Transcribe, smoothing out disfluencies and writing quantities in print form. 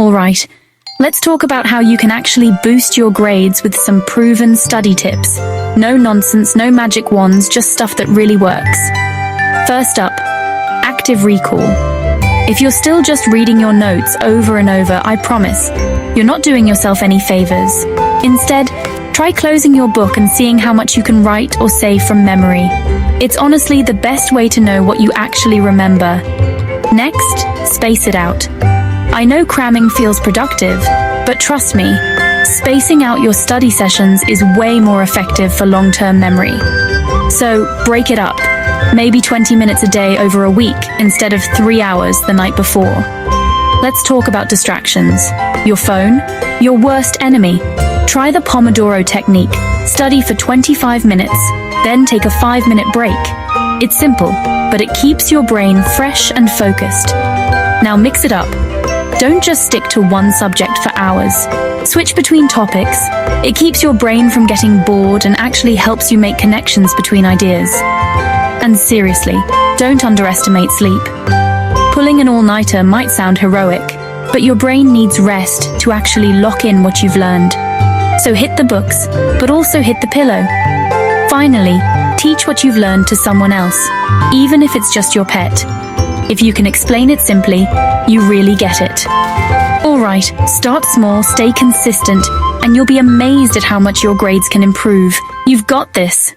Alright, let's talk about how you can actually boost your grades with some proven study tips. No nonsense, no magic wands, just stuff that really works. First up, active recall. If you're still just reading your notes over and over, I promise, you're not doing yourself any favors. Instead, try closing your book and seeing how much you can write or say from memory. It's honestly the best way to know what you actually remember. Next, space it out. I know cramming feels productive, but trust me, spacing out your study sessions is way more effective for long-term memory. So, break it up. Maybe 20 minutes a day over a week instead of 3 hours the night before. Let's talk about distractions. Your phone, your worst enemy. Try the Pomodoro technique. Study for 25 minutes, then take a 5-minute break. It's simple, but it keeps your brain fresh and focused. Now mix it up. Don't just stick to one subject for hours. Switch between topics. It keeps your brain from getting bored and actually helps you make connections between ideas. And seriously, don't underestimate sleep. Pulling an all-nighter might sound heroic, but your brain needs rest to actually lock in what you've learned. So hit the books, but also hit the pillow. Finally, teach what you've learned to someone else, even if it's just your pet. If you can explain it simply, you really get it. Alright, start small, stay consistent, and you'll be amazed at how much your grades can improve. You've got this.